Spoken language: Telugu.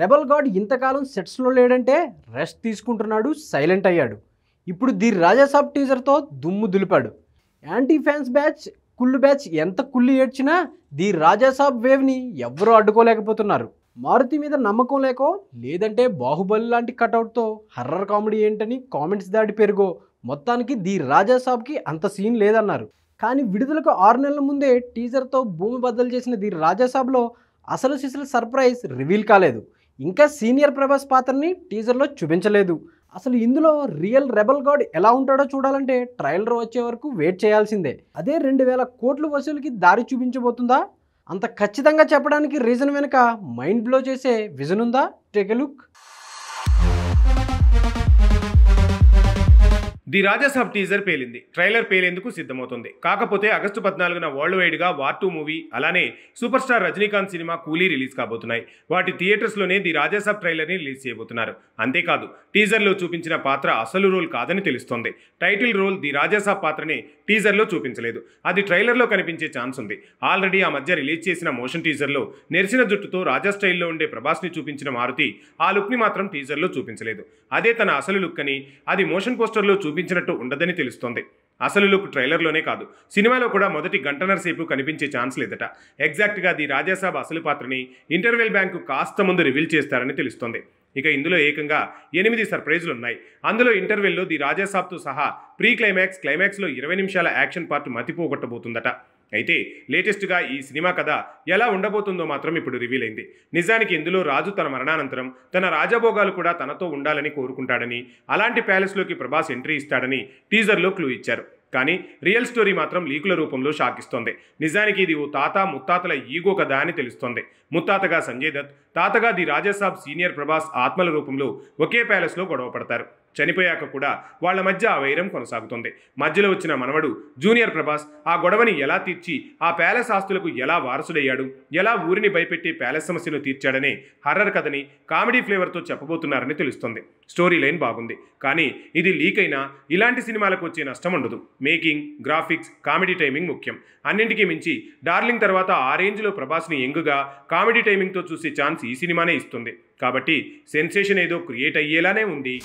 రెబల్ గాడ్ ఇంతకాలం సెట్స్లో లేడంటే రెస్ట్ తీసుకుంటున్నాడు, సైలెంట్ అయ్యాడు. ఇప్పుడు ది రాజాసాబ్ టీజర్తో దుమ్ము దులిపాడు. యాంటీ ఫ్యాన్స్ బ్యాచ్, కుళ్ళు బ్యాచ్ ఎంత కుళ్ళి ఏడ్చినా ది రాజాసాబ్ వేవ్ని ఎవ్వరూ అడ్డుకోలేకపోతున్నారు. మారుతి మీద నమ్మకం లేకో, లేదంటే బాహుబలి లాంటి కటౌట్తో హర్రర్ కామెడీ ఏంటని కామెంట్స్ దాడి పెరుగో, మొత్తానికి ది రాజాసాబ్కి అంత సీన్ లేదన్నారు. కానీ విడుదలకు 6 నెలల ముందే టీజర్తో భూమి బద్దలు చేసిన ది రాజాసాబ్లో అసలు సిసలు సర్ప్రైజ్ రివీల్ కాలేదు. ఇంకా సీనియర్ ప్రభాస్ పాత్రని టీజర్లో చూపించలేదు. అసలు ఇందులో రియల్ రెబల్ గాడ్ ఎలా ఉంటాడో చూడాలంటే ట్రైలర్ వచ్చే వరకు వెయిట్ చేయాల్సిందే. అదే 2000 కోట్ల వసూలుకి దారి చూపించబోతుందా? అంత ఖచ్చితంగా చెప్పడానికి రీజన్ వెనుక మైండ్ బ్లో చేసే విజన్ ఉందా? Take a look. The Rajasaab teaser పేలింది. ట్రైలర్ పేలేందుకు సిద్ధమవుతుంది. కాకపోతే ఆగస్టు 14న వరల్డ్ వైడ్గా వార్ 2 మూవీ, అలానే సూపర్ స్టార్ రజనీకాంత్ సినిమా కూలీ రిలీజ్ కాబోతున్నాయి. వాటి థియేటర్స్లోనే ది రాజాసాబ్ ట్రైలర్ని రిలీజ్ చేయబోతున్నారు. అంతేకాదు, టీజర్లో చూపించిన పాత్ర అసలు రోల్ కాదని తెలుస్తోంది. టైటిల్ రోల్ ది రాజాసాబ్ పాత్రని టీజర్లో చూపించలేదు. అది ట్రైలర్లో కనిపించే ఛాన్స్ ఉంది. ఆల్రెడీ ఆ మధ్య రిలీజ్ చేసిన మోషన్ టీజర్లో నెరిసిన జుట్టుతో రాజా స్టైల్లో ఉండే ప్రభాస్ని చూపించిన మారుతి ఆ లుక్ని మాత్రం టీజర్లో చూపించలేదు. అదే తన అసలు లుక్ అని, అది మోషన్ పోస్టర్లో చూపించినట్టు ఉండదని తెలుస్తోంది. అసలు లుక్ ట్రైలర్లోనే కాదు, సినిమాలో కూడా మొదటి గంటన్నర సేపు కనిపించే ఛాన్స్ లేదట. ఎగ్జాక్ట్గా ది రాజాసాబ్ అసలు పాత్రని ఇంటర్వెల్ బ్యాంకు కాస్త ముందు రివీల్ చేస్తారని తెలుస్తోంది. ఇక ఇందులో ఏకంగా 8 సర్ప్రైజులు ఉన్నాయి. అందులో ఇంటర్వెల్లో ది రాజాసాబ్తో సహా ప్రీ క్లైమాక్స్, క్లైమాక్స్లో 20 నిమిషాల యాక్షన్ పార్ట్ మతిపోగొట్టబోతుందట. అయితే లేటెస్ట్గా ఈ సినిమా కథ ఎలా ఉండబోతుందో మాత్రం ఇప్పుడు రివీల్ అయింది. నిజానికి ఇందులో రాజు తన మరణానంతరం తన రాజభోగాలు కూడా తనతో ఉండాలని కోరుకుంటాడని, అలాంటి ప్యాలెస్లోకి ప్రభాస్ ఎంట్రీ ఇస్తాడని టీజర్లో క్లూ ఇచ్చారు. కానీ రియల్ స్టోరీ మాత్రం లీకుల రూపంలో షాక్ ఇస్తోంది. నిజానికి ఇది ఓ తాత ముత్తాతల ఈగో కథ అని తెలుస్తోంది. ముత్తాతగా సంజయ్ దత్, తాతగా ది రాజాసాబ్ సీనియర్ ప్రభాస్ ఆత్మల రూపంలో ఒకే ప్యాలెస్లో గొడవ పడతారు. చనిపోయాక కూడా వాళ్ల మధ్య ఆ వైరం కొనసాగుతుంది. మధ్యలో వచ్చిన మనవడు జూనియర్ ప్రభాస్ ఆ గొడవని ఎలా తీర్చి ఆ ప్యాలెస్ ఆస్తులకు ఎలా వారసుడయ్యాడు, ఎలా ఊరిని భయపెట్టి ప్యాలెస్ సమస్యను తీర్చాడనే హర్రర్ కథని కామెడీ ఫ్లేవర్తో చెప్పబోతున్నారని తెలుస్తుంది. స్టోరీ లైన్ బాగుంది, కానీ ఇది లీక్ అయినా ఇలాంటి సినిమాలకు వచ్చే నష్టం ఉండదు. మేకింగ్, గ్రాఫిక్స్, కామెడీ టైమింగ్ ముఖ్యం. అన్నింటికీ మించి డార్లింగ్ తర్వాత ఆ రేంజ్లో ప్రభాస్ని యంగ్గా కామెడీ టైమింగ్తో చూసే ఛాన్స్ ఈ సినిమానే ఇస్తుంది. కాబట్టి సెన్సేషన్ ఏదో క్రియేట్ అయ్యేలానే ఉంది.